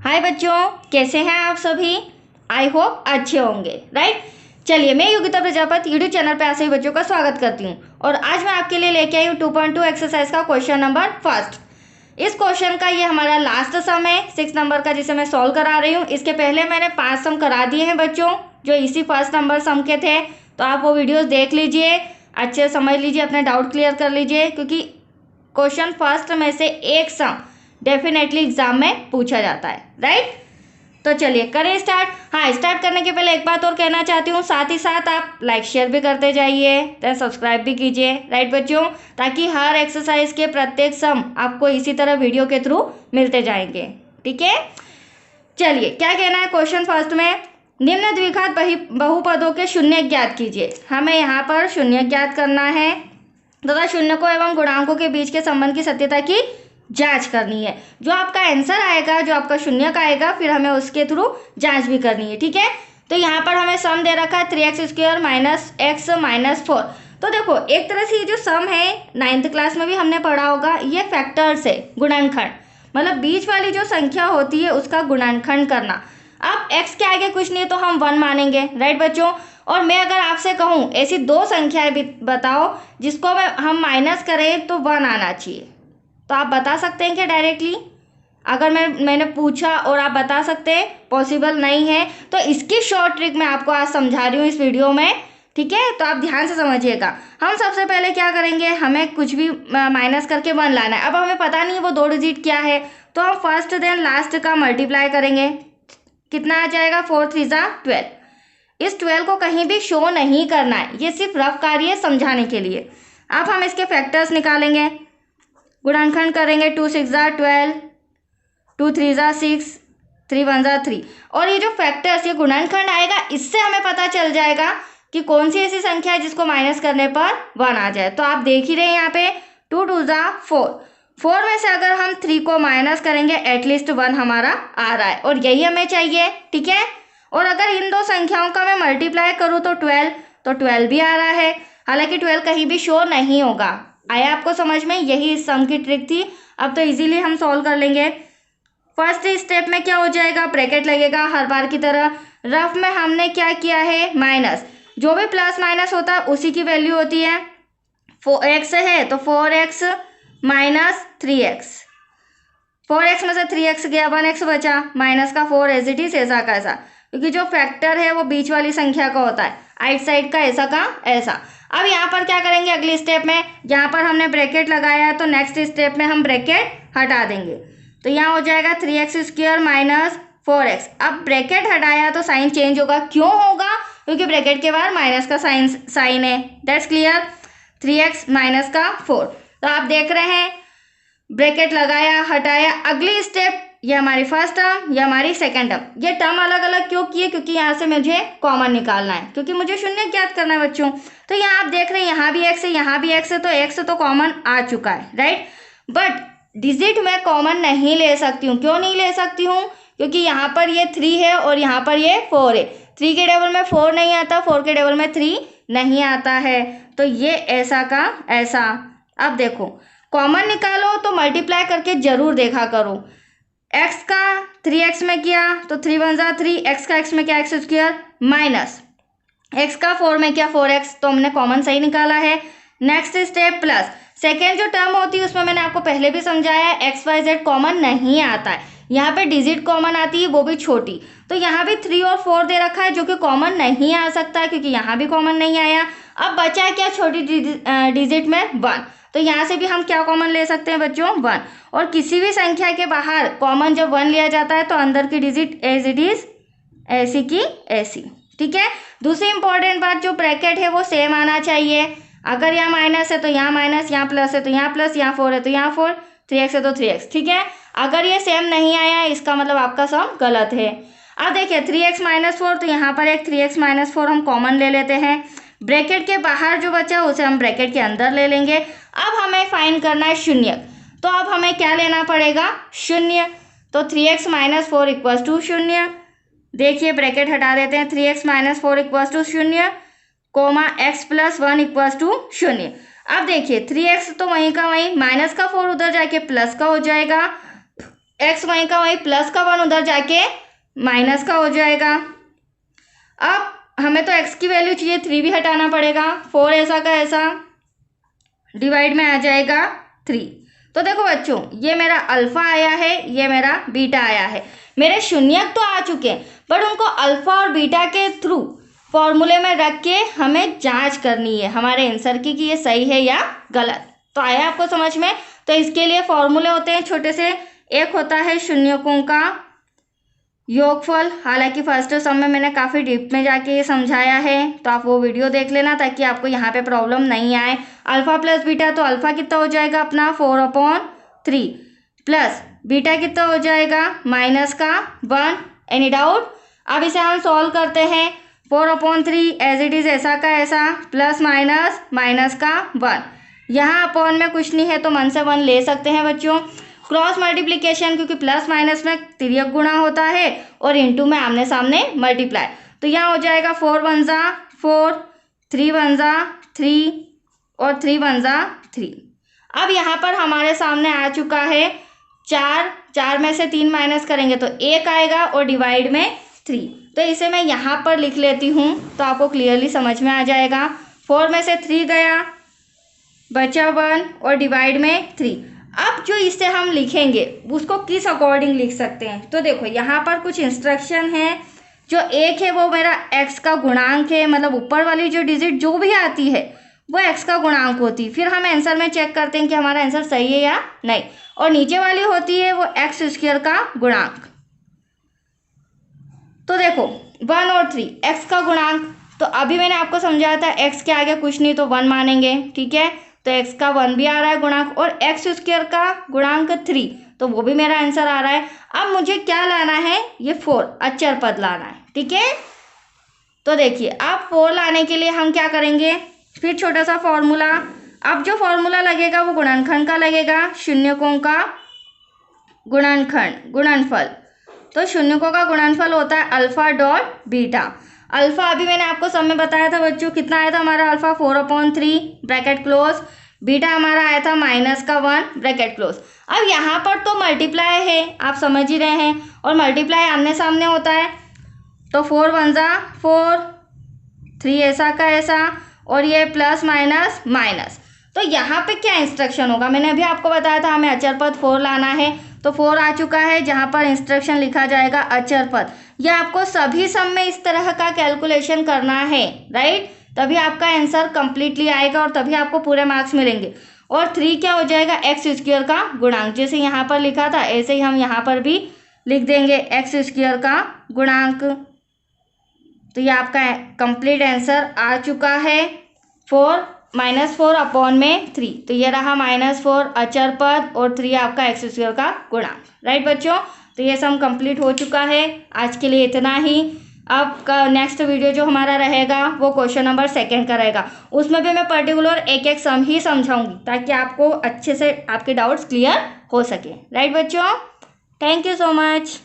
हाय बच्चों, कैसे हैं आप सभी। आई होप अच्छे होंगे, राइट। चलिए, मैं योगिता प्रजापति यूट्यूब चैनल पे ऐसे ही बच्चों का स्वागत करती हूँ और आज मैं आपके लिए लेके आई हूँ 2.2 एक्सरसाइज का क्वेश्चन नंबर फर्स्ट। इस क्वेश्चन का ये हमारा लास्ट सम है 6 नंबर का, जिसे मैं सॉल्व करा रही हूँ। इसके पहले मैंने 5 सम करा दिए हैं बच्चों, जो इसी फर्स्ट नंबर सम के थे। तो आप वो वीडियोस देख लीजिए, अच्छे समझ लीजिए, अपने डाउट क्लियर कर लीजिए, क्योंकि क्वेश्चन फर्स्ट में से एक सम डेफिनेटली एग्जाम में पूछा जाता है, राइट। तो चलिए करें स्टार्ट। हाँ, स्टार्ट करने के पहले एक बात और कहना चाहती हूँ, साथ ही साथ आप लाइक शेयर भी करते जाइए, तो सब्सक्राइब भी कीजिए, राइट बच्चों, ताकि हर एक्सरसाइज के प्रत्येक सम आपको इसी तरह वीडियो के थ्रू मिलते जाएंगे, ठीक है। चलिए, क्या कहना है क्वेश्चन फर्स्ट में, निम्न द्विघात बहुपदों के शून्य ज्ञात कीजिए। हमें यहाँ पर शून्य ज्ञात करना है तथा शून्यकों एवं गुणांकों के बीच के संबंध की सत्यता की जांच करनी है। जो आपका आंसर आएगा, जो आपका शून्य का आएगा, फिर हमें उसके थ्रू जांच भी करनी है, ठीक है। तो यहाँ पर हमें सम दे रखा है 3x² माइनस x माइनस 4। तो देखो, एक तरह से ये जो सम है 9th क्लास में भी हमने पढ़ा होगा, ये फैक्टर्स है, गुणनखंड, मतलब बीच वाली जो संख्या होती है उसका गुणनखंड करना। अब x के आगे कुछ नहीं है तो हम 1 मानेंगे, राइट बच्चों। और मैं अगर आपसे कहूँ ऐसी दो संख्याएं बताओ जिसको हम माइनस करें तो 1 आना चाहिए, तो आप बता सकते हैं क्या डायरेक्टली? अगर मैंने पूछा और आप बता सकते हैं, पॉसिबल नहीं है। तो इसकी शॉर्ट ट्रिक मैं आपको आज समझा रही हूँ इस वीडियो में, ठीक है। तो आप ध्यान से समझिएगा। हम सबसे पहले क्या करेंगे, हमें कुछ भी माइनस करके 1 लाना है। अब हमें पता नहीं वो 2 डिजिट क्या है, तो हम फर्स्ट देन लास्ट का मल्टीप्लाई करेंगे। कितना आ जाएगा? 4 3 12। इस 12 को कहीं भी शो नहीं करना है, ये सिर्फ रफ कार्य है समझाने के लिए। अब हम इसके फैक्टर्स निकालेंगे, गुणनखंड करेंगे। 2 6 12, 2 3 6, 3 1 3। और ये जो फैक्टर्स, ये गुणनखंड आएगा, इससे हमें पता चल जाएगा कि कौन सी ऐसी संख्या है जिसको माइनस करने पर 1 आ जाए। तो आप देख ही रहे हैं यहाँ पे 2 2 4, 4 में से अगर हम 3 को माइनस करेंगे एटलीस्ट 1 हमारा आ रहा है, और यही हमें चाहिए, ठीक है। और अगर इन दो संख्याओं का मैं मल्टीप्लाई करूँ तो 12 भी आ रहा है, हालांकि 12 कहीं भी शो नहीं होगा। आया आपको समझ में? यही इस सम की ट्रिक थी। अब तो इजीली हम सॉल्व कर लेंगे। फर्स्ट स्टेप में क्या हो जाएगा, ब्रैकेट लगेगा हर बार की तरह। रफ में हमने क्या किया है, माइनस। जो भी प्लस माइनस होता है उसी की वैल्यू होती है। 4x है तो 4x माइनस 3x, 4x में से 3x गया, 1x बचा, माइनस का 4 एज इट इज, ऐसा का ऐसा, क्योंकि जो फैक्टर है वो बीच वाली संख्या का होता है, आइट साइड का ऐसा का ऐसा। अब यहाँ पर क्या करेंगे, अगली स्टेप में यहाँ पर हमने ब्रैकेट लगाया है तो नेक्स्ट स्टेप में हम ब्रैकेट हटा देंगे। तो यहाँ हो जाएगा 3x² माइनस 4x। अब ब्रैकेट हटाया तो साइन चेंज होगा, क्यों होगा? क्योंकि ब्रैकेट के बाद माइनस का साइन है, दैट्स क्लियर। 3x माइनस का 4। तो आप देख रहे हैं, ब्रैकेट लगाया, हटाया, अगली स्टेप, ये हमारी फर्स्ट टर्म, ये हमारी सेकेंड टर्म। ये टर्म अलग अलग क्यों किए? क्योंकि यहाँ से मुझे कॉमन निकालना है, क्योंकि मुझे शून्य ज्ञात करना है बच्चों। तो यहाँ आप देख रहे हैं, यहाँ भी x है, यहाँ भी x है, तो x तो कॉमन आ चुका है, राइट। बट डिजिट में कॉमन नहीं ले सकती हूँ। क्यों नहीं ले सकती हूँ? क्योंकि यहाँ पर ये 3 है और यहाँ पर ये 4 है। 3 के टेबल में 4 नहीं आता, 4 के टेबल में 3 नहीं आता है, तो ये ऐसा का ऐसा। अब देखो, कॉमन निकालो तो मल्टीप्लाई करके जरूर देखा करो। x का 3x में किया तो 3 1 3, x का x में क्या, x² माइनस x का 4 में क्या, 4x, तो हमने कॉमन सही निकाला है। नेक्स्ट स्टेप प्लस, सेकेंड जो टर्म होती है उसमें मैंने आपको पहले भी समझाया है, एक्स वाई जेड कॉमन नहीं आता है, यहाँ पे डिजिट कॉमन आती है, वो भी छोटी। तो यहाँ भी 3 और 4 दे रखा है, जो कि कॉमन नहीं आ सकता है, क्योंकि यहाँ भी कॉमन नहीं आया। अब बचा क्या, छोटी डिजिट में 1। तो यहाँ से भी हम क्या कॉमन ले सकते हैं बच्चों, 1। और किसी भी संख्या के बाहर कॉमन जब 1 लिया जाता है तो अंदर की डिजिट एज इट इज ऐसी की ऐसी, ठीक है। दूसरी इंपॉर्टेंट बात, जो ब्रैकेट है वो सेम आना चाहिए। अगर यहाँ माइनस है तो यहाँ माइनस, यहाँ प्लस है तो यहाँ प्लस, यहाँ 4 है तो यहाँ 4, 3x है तो 3x, ठीक है। अगर ये सेम नहीं आया, इसका मतलब आपका सम गलत है। अब देखिए 3x माइनस 4, तो यहाँ पर एक 3x माइनस 4 हम कॉमन ले लेते हैं। ब्रैकेट के बाहर जो बचा उसे हम ब्रैकेट के अंदर ले लेंगे। अब हमें फाइंड करना है शून्य, तो अब हमें क्या लेना पड़ेगा, शून्य। तो 3x माइनस 4 इक्वल्स टू शून्य। देखिए ब्रैकेट हटा देते हैं, 3x माइनस 4 इक्वल्स टू शून्य, comma x plus 1 equals to शून्य। अब देखिए 3x तो वहीं का वहीं, माइनस का 4 उधर जाके प्लस का हो जाएगा, एक्स वहीं का वहीं, प्लस का 1 उधर जाके माइनस का हो जाएगा। अब हमें तो एक्स की वैल्यू चाहिए, 3 भी हटाना पड़ेगा। 4 ऐसा का ऐसा डिवाइड में आ जाएगा 3। तो देखो बच्चों, ये मेरा अल्फा आया है, ये मेरा बीटा आया है। मेरे शून्यक तो आ चुके हैं, बट उनको अल्फा और बीटा के थ्रू फॉर्मूले में रख के हमें जांच करनी है हमारे आंसर की कि ये सही है या गलत। तो आया आपको समझ में? तो इसके लिए फॉर्मूले होते हैं छोटे से। एक होता है शून्यकों का योगफल। हालांकि फर्स्ट सम में मैंने काफ़ी डीप में जाके ये समझाया है, तो आप वो वीडियो देख लेना ताकि आपको यहाँ पे प्रॉब्लम नहीं आए। अल्फा प्लस बीटा, तो अल्फा कितना हो जाएगा अपना 4/3 प्लस बीटा कितना हो जाएगा माइनस का 1। Any doubt? अब इसे हम सॉल्व करते हैं। 4/3 एज इट इज ऐसा का ऐसा प्लस माइनस माइनस का 1। यहाँ अपॉन में कुछ नहीं है तो मन से 1 ले सकते हैं बच्चों। क्रॉस मल्टीप्लिकेशन, क्योंकि प्लस माइनस में तिर्यक गुणा होता है और इनटू में आमने सामने मल्टीप्लाई। तो यहाँ हो जाएगा 4 1 जा 4, 3 1 जा 3 और 3 1 जा 3। अब यहाँ पर हमारे सामने आ चुका है 4 में से 3 माइनस करेंगे तो 1 आएगा और डिवाइड में 3। तो इसे मैं यहाँ पर लिख लेती हूँ तो आपको क्लियरली समझ में आ जाएगा। 4 में से 3 गया, बचा 1 और डिवाइड में 3। अब जो इसे हम लिखेंगे उसको किस अकॉर्डिंग लिख सकते हैं? तो देखो यहाँ पर कुछ इंस्ट्रक्शन है। जो 1 है वो मेरा x का गुणांक है, मतलब ऊपर वाली जो डिजिट जो भी आती है वो x का गुणांक होती है। फिर हम आंसर में चेक करते हैं कि हमारा आंसर सही है या नहीं। और नीचे वाली होती है वो x² का गुणांक। तो देखो 1 और 3 x का गुणांक, तो अभी मैंने आपको समझाया था x के आगे कुछ नहीं तो 1 मानेंगे, ठीक है। तो x का 1 भी आ रहा है गुणांक और x² का गुणांक 3, तो वो भी मेरा आंसर आ रहा है। अब मुझे क्या लाना है? ये 4 अचर पद लाना है, ठीक है। तो देखिए अब 4 लाने के लिए हम क्या करेंगे? फिर छोटा सा फॉर्मूला। अब जो फॉर्मूला लगेगा वो गुणनखंड का लगेगा, शून्यकों का गुणनखंड गुणनफल। तो शून्यकों का गुणनफल होता है अल्फा डॉट बीटा। अल्फा अभी मैंने आपको सब में बताया था बच्चों, कितना आया था हमारा अल्फा 4/3 ब्रैकेट क्लोज। बीटा हमारा आया था माइनस का 1 ब्रैकेट क्लोज। अब यहाँ पर तो मल्टीप्लाई है, आप समझ ही रहे हैं, और मल्टीप्लाई आमने सामने होता है। तो 4 1 जा 4, 3 ऐसा का ऐसा और ये प्लस माइनस माइनस। तो यहाँ पे क्या इंस्ट्रक्शन होगा? मैंने अभी आपको बताया था हमें अचर पद 4 लाना है, तो 4 आ चुका है। जहाँ पर इंस्ट्रक्शन लिखा जाएगा अचर पद, यह आपको सभी सम में इस तरह का कैलकुलेशन करना है, राइट। तभी आपका आंसर कंप्लीटली आएगा और तभी आपको पूरे मार्क्स मिलेंगे। और 3 क्या हो जाएगा? x² का गुणांक। जैसे यहाँ पर लिखा था ऐसे ही हम यहाँ पर भी लिख देंगे x² का गुणांक। तो ये आपका कंप्लीट आंसर आ चुका है 4 -4 अपॉन में 3। तो ये रहा -4 अचर पद और 3 आपका x² का गुणांक, राइट बच्चों। तो ये सम कंप्लीट हो चुका है। आज के लिए इतना ही। अब का नेक्स्ट वीडियो जो हमारा रहेगा वो क्वेश्चन नंबर 2 का रहेगा। उसमें भी मैं पर्टिकुलर एक एक सम ही समझाऊंगी ताकि आपको अच्छे से आपके डाउट्स क्लियर हो सके, राइट बच्चों। Thank you so much.